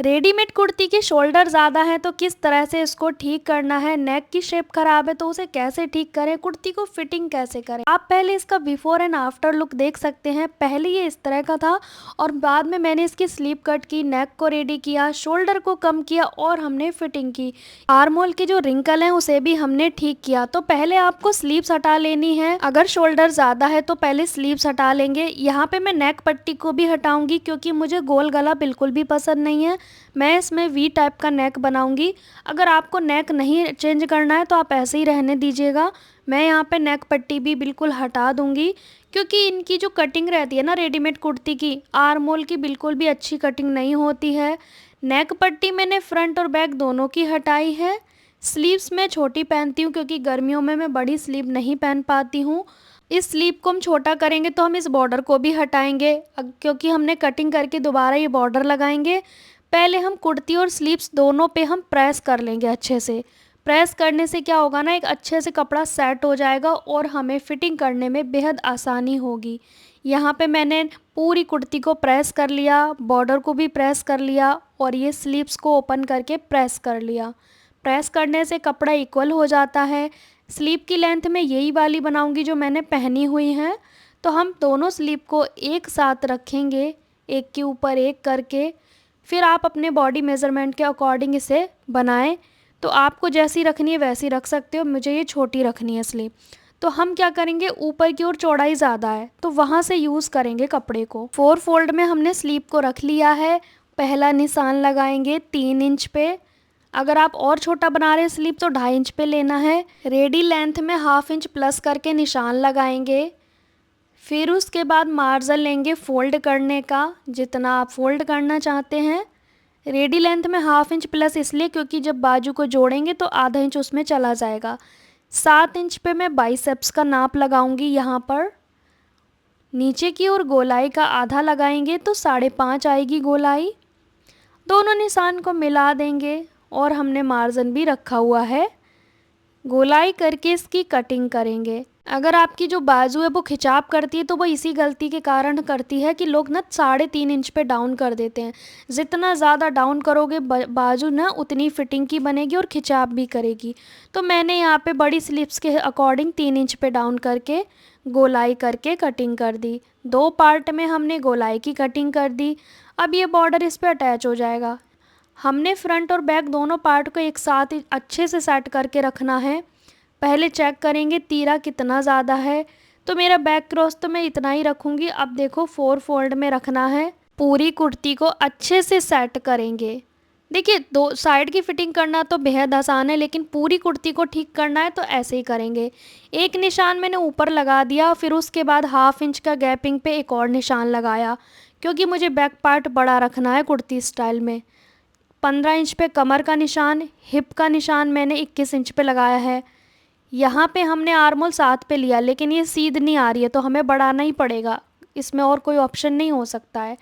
Readymade kurti के shoulder ज़्यादा हैं तो किस तरह से इसको ठीक करना है, नेक की शेप खराब है तो उसे कैसे ठीक करें, कुर्ती को फिटिंग कैसे करें। आप पहले इसका बिफोर एंड आफ्टर लुक देख सकते हैं। पहले ये इस तरह का था और बाद में मैंने इसकी स्लीव कट की, नेक को रेडी किया, शोल्डर को कम किया और हमने फिटिंग की। आर्म होल के जो रिंकल हैं उसे भी हमने ठीक किया। तो पहले आपको स्लीव्स हटा लेनी है। अगर शोल्डर ज़्यादा है तो पहले स्लीव्स हटा लेंगे। यहाँ पे मैं नेक पट्टी को भी हटाऊंगी क्योंकि मुझे गोल गला बिल्कुल भी पसंद नहीं है। मैं इसमें वी टाइप का नेक बनाऊंगी। अगर आपको नेक नहीं चेंज करना है तो आप ऐसे ही रहने दीजिएगा। मैं यहाँ पे नेक पट्टी भी बिल्कुल हटा दूंगी क्योंकि इनकी जो कटिंग रहती है ना रेडीमेड कुर्ती की, आर्म होल की बिल्कुल भी अच्छी कटिंग नहीं होती है। नेक पट्टी मैंने फ्रंट और बैक दोनों की हटाई है। स्लीव्स मैं छोटी पहनती हूँ क्योंकि गर्मियों में मैं बड़ी स्लीव नहीं पहन पाती हूँ। इस स्लीव को हम छोटा करेंगे तो हम इस बॉर्डर को भी हटाएंगे क्योंकि हमने कटिंग करके दोबारा ये बॉर्डर लगाएंगे। पहले हम कुर्ती और स्लीव्स दोनों पे हम प्रेस कर लेंगे अच्छे से। प्रेस करने से क्या होगा ना, एक अच्छे से कपड़ा सेट हो जाएगा और हमें फिटिंग करने में बेहद आसानी होगी। यहाँ पे मैंने पूरी कुर्ती को प्रेस कर लिया, बॉर्डर को भी प्रेस कर लिया और ये स्लीव्स को ओपन करके प्रेस कर लिया। प्रेस करने से कपड़ा इक्वल हो जाता है। स्लीव की लेंथ में यही वाली बनाऊंगी जो मैंने पहनी हुई है। तो हम दोनों स्लीव को एक साथ रखेंगे, एक के ऊपर एक करके। फिर आप अपने बॉडी मेज़रमेंट के अकॉर्डिंग इसे बनाएं। तो आपको जैसी रखनी है वैसी रख सकते हो। मुझे ये छोटी रखनी है स्लीव। तो हम क्या करेंगे, ऊपर की ओर चौड़ाई ज़्यादा है तो वहाँ से यूज़ करेंगे कपड़े को। 4 फोल्ड में हमने स्लीव को रख लिया है। पहला निशान लगाएंगे 3 इंच पे। अगर आप और छोटा बना रहे हैं स्लीव तो 2.5 इंच पे लेना है। रेडी लेंथ में 1/2 इंच प्लस करके निशान लगाएंगे। फिर उसके बाद मार्जिन लेंगे फोल्ड करने का, जितना आप फोल्ड करना चाहते हैं। रेडी लेंथ में 1/2 इंच प्लस इसलिए क्योंकि जब बाजू को जोड़ेंगे तो आधा इंच उसमें चला जाएगा। 7 इंच पे मैं बाइसेप्स का नाप लगाऊंगी। यहाँ पर नीचे की ओर गोलाई का आधा लगाएंगे तो 5.5 आएगी गोलाई। दोनों निशान को मिला देंगे और हमने मार्जिन भी रखा हुआ है। गोलाई करके इसकी कटिंग करेंगे। अगर आपकी जो बाजू है वो खिंचाव करती है तो वो इसी गलती के कारण करती है कि लोग ना 3.5 इंच पे डाउन कर देते हैं। जितना ज़्यादा डाउन करोगे बाजू ना उतनी फिटिंग की बनेगी और खिंचाव भी करेगी। तो मैंने यहाँ पे बड़ी स्लीव्स के अकॉर्डिंग 3 इंच पे डाउन करके गोलाई करके कटिंग कर दी। 2 पार्ट में हमने गोलाई की कटिंग कर दी। अब ये बॉर्डर इस पर अटैच हो जाएगा। हमने फ्रंट और बैक दोनों पार्ट को एक साथ अच्छे से सेट करके रखना है। पहले चेक करेंगे तीरा कितना ज़्यादा है। तो मेरा बैक क्रॉस तो मैं इतना ही रखूँगी। अब देखो 4 फोल्ड में रखना है। पूरी कुर्ती को अच्छे से सेट करेंगे। देखिए 2 साइड की फिटिंग करना तो बेहद आसान है लेकिन पूरी कुर्ती को ठीक करना है तो ऐसे ही करेंगे। एक निशान मैंने ऊपर लगा दिया, फिर उसके बाद 1/2 इंच का गैपिंग पे एक और निशान लगाया क्योंकि मुझे बैक पार्ट बड़ा रखना है कुर्ती स्टाइल में। 15 इंच पे कमर का निशान, हिप का निशान मैंने 21 इंच पे लगाया है। यहाँ पे हमने आर्म होल 7 पे लिया लेकिन ये सीध नहीं आ रही है तो हमें बढ़ाना ही पड़ेगा, इसमें और कोई ऑप्शन नहीं हो सकता है।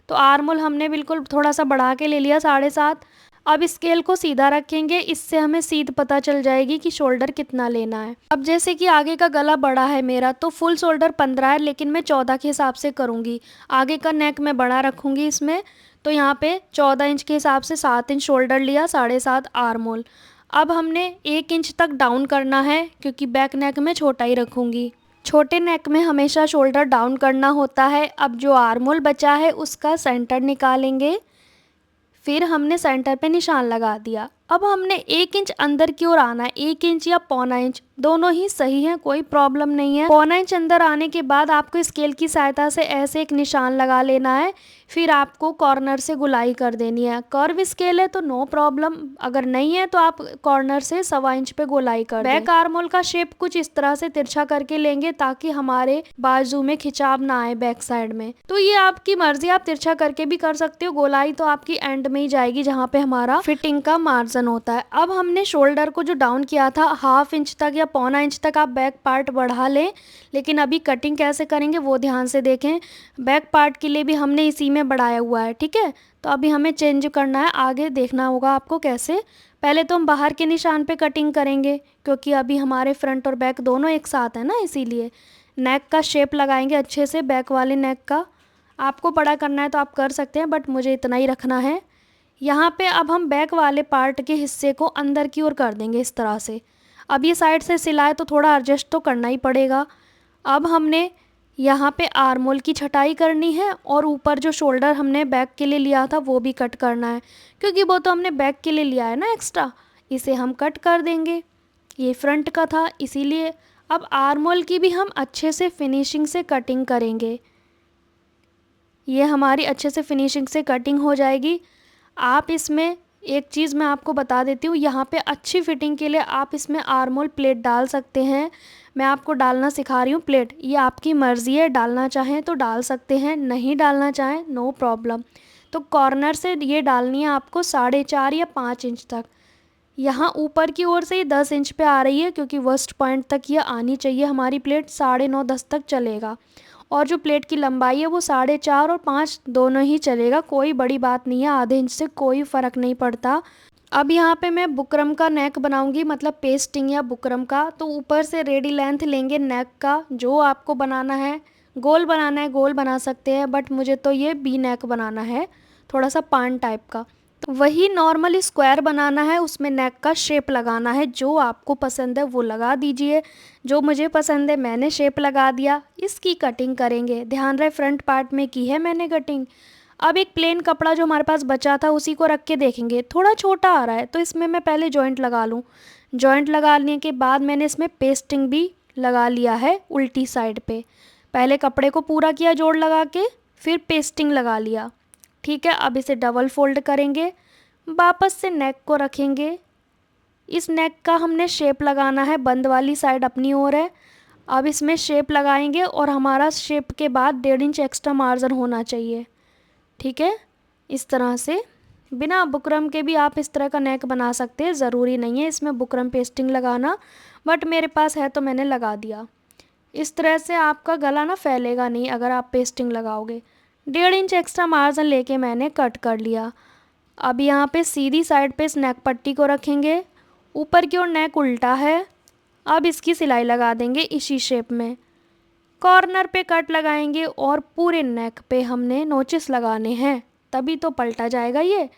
तो आर्म होल हमने बिल्कुल थोड़ा सा बढ़ा के ले लिया 7.5। अब स्केल को सीधा रखेंगे, इससे हमें सीध पता चल जाएगी कि शोल्डर कितना लेना है। अब जैसे कि आगे का गला बड़ा है मेरा तो फुल शोल्डर 15 है लेकिन मैं 14 के हिसाब से करूँगी। आगे का नेक मैं बड़ा रखूँगी इसमें। तो यहाँ पे 14 इंच के हिसाब से 7 इंच शोल्डर लिया, 7.5 आर्म होल। अब हमने 1 इंच तक डाउन करना है क्योंकि बैक नेक में छोटा ही रखूँगी। छोटे नेक में हमेशा शोल्डर डाउन करना होता है। अब जो आर्म होल बचा है उसका सेंटर निकालेंगे। फिर हमने सेंटर पे निशान लगा दिया। अब हमने 1 इंच अंदर की ओर आना है। 1 इंच या 1.25 इंच दोनों ही सही है, कोई प्रॉब्लम नहीं है। 1.25 इंच अंदर आने के बाद आपको स्केल की सहायता से ऐसे एक निशान लगा लेना है। फिर आपको कॉर्नर से गुलाई कर देनी है। कर्व स्केल है तो नो प्रॉब्लम, अगर नहीं है तो आप कॉर्नर से 1.25 इंच पे गोलाई कर दें। बैक आर्म होल का शेप कुछ इस तरह से तिरछा करके लेंगे ताकि हमारे बाजू में खिंचाव ना आए बैक साइड में। तो ये आपकी मर्जी, आप तिरछा करके भी कर सकते हो। गोलाई तो आपकी एंड में ही जाएगी जहाँ पे हमारा फिटिंग का मार्जिन होता है। अब हमने शोल्डर को जो डाउन किया था 1/2 इंच तक या 1.25 इंच तक आप बैक पार्ट बढ़ा लें, लेकिन अभी कटिंग कैसे करेंगे वो ध्यान से देखें। बैक पार्ट के लिए भी हमने इसी में बढ़ाया हुआ है, ठीक है। तो अभी हमें चेंज करना है, आगे देखना होगा आपको कैसे। पहले तो हम बाहर के निशान पे कटिंग करेंगे क्योंकि अभी हमारे फ्रंट और बैक दोनों एक साथ है ना, इसीलिए नेक का शेप लगाएंगे अच्छे से। बैक वाले नेक का आपको बड़ा करना है तो आप कर सकते हैं बट मुझे इतना ही रखना है। यहाँ पे अब हम बैक वाले पार्ट के हिस्से को अंदर की ओर कर देंगे इस तरह से। अब ये साइड से सिलाई तो थोड़ा एडजस्ट तो करना ही पड़ेगा। अब हमने यहाँ पे आर्म होल की छटाई करनी है और ऊपर जो शोल्डर हमने बैक के लिए लिया था वो भी कट करना है, क्योंकि वो तो हमने बैक के लिए लिया है ना एक्स्ट्रा, इसे हम कट कर देंगे। ये फ्रंट का था इसीलिए। अब आर्म होल की भी हम अच्छे से फिनिशिंग से कटिंग करेंगे। ये हमारी अच्छे से फिनिशिंग से कटिंग हो जाएगी। आप इसमें एक चीज़ मैं आपको बता देती हूँ, यहाँ पे अच्छी फिटिंग के लिए आप इसमें आर्म होल प्लेट डाल सकते हैं। मैं आपको डालना सिखा रही हूँ प्लेट, ये आपकी मर्ज़ी है, डालना चाहें तो डाल सकते हैं, नहीं डालना चाहें नो प्रॉब्लम। तो कॉर्नर से ये डालनी है आपको 4.5 या 5 इंच तक। यहाँ ऊपर की ओर से ये 10 इंच पे आ रही है, क्योंकि वर्स्ट पॉइंट तक ये आनी चाहिए हमारी प्लेट, 9.5-10 तक चलेगा। और जो प्लेट की लंबाई है वो 4.5 और 5 दोनों ही चलेगा, कोई बड़ी बात नहीं है, आधे इंच से कोई फ़र्क नहीं पड़ता। अब यहाँ पे मैं बुकरम का नेक बनाऊंगी, मतलब पेस्टिंग या बुकरम का। तो ऊपर से रेडी लेंथ लेंगे नेक का, जो आपको बनाना है। गोल बनाना है गोल बना सकते हैं, बट मुझे तो ये बी नेक बनाना है, थोड़ा सा पान टाइप का। तो वही नॉर्मल स्क्वायर बनाना है, उसमें नेक का शेप लगाना है। जो आपको पसंद है वो लगा दीजिए, जो मुझे पसंद है मैंने शेप लगा दिया। इसकी कटिंग करेंगे, ध्यान रहे फ्रंट पार्ट में की है मैंने कटिंग। अब एक प्लेन कपड़ा जो हमारे पास बचा था उसी को रख के देखेंगे, थोड़ा छोटा आ रहा है तो इसमें मैं पहले जॉइंट लगा लूँ। जॉइंट लगाने के बाद मैंने इसमें पेस्टिंग भी लगा लिया है उल्टी साइड पे। पहले कपड़े को पूरा किया जोड़ लगा के, फिर पेस्टिंग लगा लिया। ठीक है, अब इसे डबल फोल्ड करेंगे, वापस से नेक को रखेंगे। इस नेक का हमने शेप लगाना है, बंद वाली साइड अपनी ओर है। अब इसमें शेप लगाएंगे और हमारा शेप के बाद 1.5 इंच एक्स्ट्रा मार्जिन होना चाहिए। ठीक है, इस तरह से बिना बुकरम के भी आप इस तरह का नेक बना सकते हैं, ज़रूरी नहीं है इसमें बुकरम पेस्टिंग लगाना, बट मेरे पास है तो मैंने लगा दिया। इस तरह से आपका गला ना फैलेगा नहीं अगर आप पेस्टिंग लगाओगे। 1.5 इंच एक्स्ट्रा मार्जिन लेके मैंने कट कर लिया। अब यहाँ पे सीधी साइड पे इस नेक पट्टी को रखेंगे, ऊपर की ओर नेक उल्टा है। अब इसकी सिलाई लगा देंगे इसी शेप में। कॉर्नर पे कट लगाएंगे और पूरे नेक पे हमने नोचेस लगाने हैं, तभी तो पलटा जाएगा ये।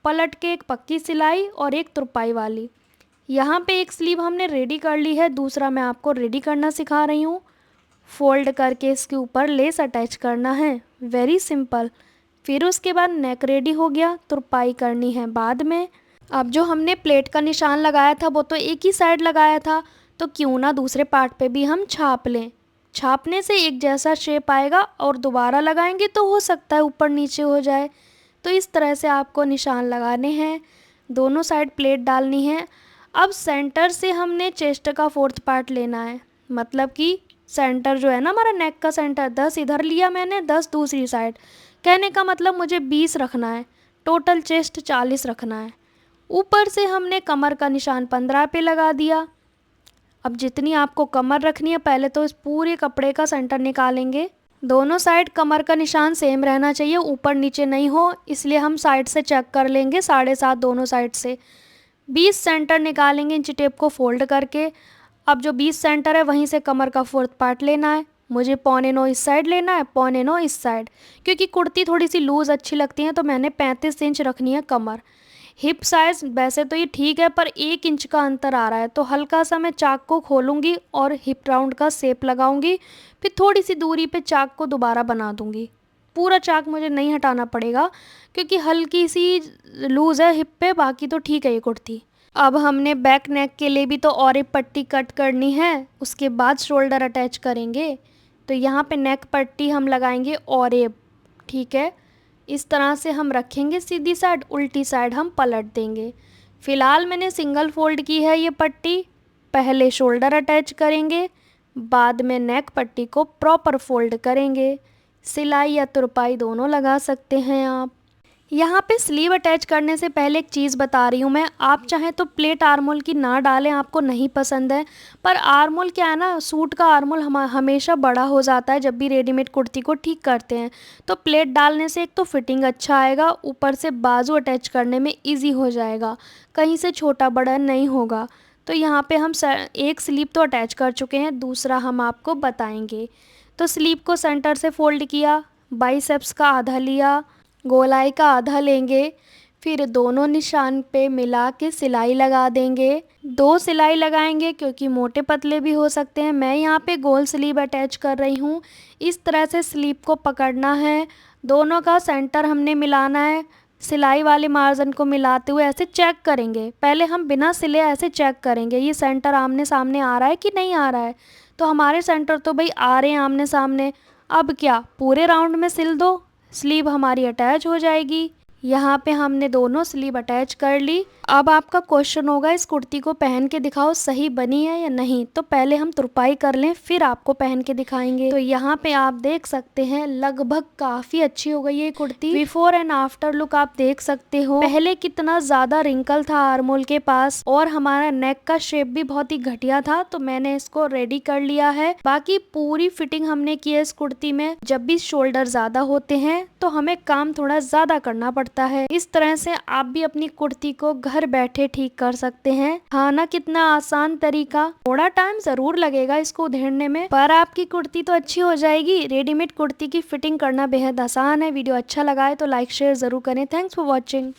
पलट के एक पक्की सिलाई और एक तुरपाई वाली। यहाँ पे एक स्लीव हमने रेडी कर ली है, दूसरा मैं आपको रेडी करना सिखा रही हूँ। फोल्ड करके इसके ऊपर लेस अटैच करना है, वेरी सिंपल। फिर उसके बाद नेक रेडी हो गया, तुरपाई करनी है बाद में। अब जो हमने प्लेट का निशान लगाया था वो तो एक ही साइड लगाया था, तो क्यों ना दूसरे पार्ट पे भी हम छाप लें। छापने से एक जैसा शेप आएगा और दोबारा लगाएंगे तो हो सकता है ऊपर नीचे हो जाए। तो इस तरह से आपको निशान लगाने हैं, दोनों साइड प्लेट डालनी है। अब सेंटर से हमने चेस्ट का 4th पार्ट लेना है, मतलब कि सेंटर जो है ना हमारा नेक का सेंटर, 10 इधर लिया मैंने, 10 दूसरी साइड। कहने का मतलब मुझे 20 रखना है, टोटल चेस्ट 40 रखना है। ऊपर से हमने कमर का निशान 15 पे लगा दिया। अब जितनी आपको कमर रखनी है, पहले तो इस पूरे कपड़े का सेंटर निकालेंगे। दोनों साइड कमर का निशान सेम रहना चाहिए, ऊपर नीचे नहीं हो, इसलिए हम साइड से चेक कर लेंगे 7.5 दोनों साइड से। 20 सेंटर निकालेंगे इंची टेप को फोल्ड करके। अब जो 20 सेंटर है वहीं से कमर का 4th पार्ट लेना है। मुझे 8.25 इस साइड लेना है, 8.25 इस साइड, क्योंकि कुर्ती थोड़ी सी लूज़ अच्छी लगती है तो मैंने 35 इंच रखनी है कमर। हिप साइज़ वैसे तो ये ठीक है, पर 1 इंच का अंतर आ रहा है, तो हल्का सा मैं चाक को खोलूँगी और हिप राउंड का शेप लगाऊंगी। फिर थोड़ी सी दूरी पे चाक को दोबारा बना दूँगी। पूरा चाक मुझे नहीं हटाना पड़ेगा, क्योंकि हल्की सी लूज़ है हिप पे, बाकी तो ठीक है ये कुर्ती। अब हमने बैक नेक के लिए भी तो और एक पट्टी कट करनी है, उसके बाद शोल्डर अटैच करेंगे। तो यहाँ पे नेक पट्टी हम लगाएंगे और एक, ठीक है, इस तरह से हम रखेंगे सीधी साइड, उल्टी साइड हम पलट देंगे। फ़िलहाल मैंने सिंगल फोल्ड की है ये पट्टी। पहले शोल्डर अटैच करेंगे, बाद में नेक पट्टी को प्रॉपर फोल्ड करेंगे। सिलाई या तुरपाई दोनों लगा सकते हैं आप। यहाँ पे स्लीव अटैच करने से पहले एक चीज़ बता रही हूँ मैं, आप चाहें तो प्लेट आर्मोल की ना डालें, आपको नहीं पसंद है, पर आर्मोल क्या है ना, सूट का आर्मोल हमेशा बड़ा हो जाता है जब भी रेडीमेड कुर्ती को ठीक करते हैं। तो प्लेट डालने से एक तो फिटिंग अच्छा आएगा, ऊपर से बाजू अटैच करने में ईजी हो जाएगा, कहीं से छोटा बड़ा नहीं होगा। तो यहाँ पर हम एक स्लीव तो अटैच कर चुके हैं, दूसरा हम आपको बताएँगे। तो स्लीव को सेंटर से फोल्ड किया, बाइसेप्स का आधा लिया, गोलाई का आधा लेंगे, फिर दोनों निशान पे मिला के सिलाई लगा देंगे। 2 सिलाई लगाएंगे क्योंकि मोटे पतले भी हो सकते हैं। मैं यहाँ पे गोल स्लीव अटैच कर रही हूँ। इस तरह से स्लीव को पकड़ना है, दोनों का सेंटर हमने मिलाना है। सिलाई वाले मार्जिन को मिलाते हुए ऐसे चेक करेंगे। पहले हम बिना सिले ऐसे चेक करेंगे ये सेंटर आमने सामने आ रहा है कि नहीं आ रहा है। तो हमारे सेंटर तो भाई आ रहे हैं आमने सामने। अब क्या, पूरे राउंड में सिल दो, स्लीव हमारी अटैच हो जाएगी। यहाँ पे हमने दोनों स्लीव अटैच कर ली। अब आपका क्वेश्चन होगा इस कुर्ती को पहन के दिखाओ सही बनी है या नहीं। तो पहले हम तुरपाई कर लें फिर आपको पहन के दिखाएंगे। तो यहाँ पे आप देख सकते हैं लगभग काफी अच्छी हो गई है ये kurti. Before and after look आप देख सकते हो। पहले कितना ज्यादा रिंकल था आर्मोल के पास और हमारा नेक का शेप भी बहुत ही घटिया था, तो मैंने इसको रेडी कर लिया है। बाकी पूरी फिटिंग हमने की है इस कुर्ती में। जब भी शोल्डर ज्यादा होते हैं तो हमें काम थोड़ा ज्यादा करना पड़ता है। इस तरह से आप भी अपनी कुर्ती को घर बैठे ठीक कर सकते हैं। हाँ ना, कितना आसान तरीका। थोड़ा टाइम जरूर लगेगा इसको उधेड़ने में, पर आपकी कुर्ती तो अच्छी हो जाएगी। रेडीमेड कुर्ती की फिटिंग करना बेहद आसान है। वीडियो अच्छा लगा है तो लाइक शेयर जरूर करें। Thanks for watching.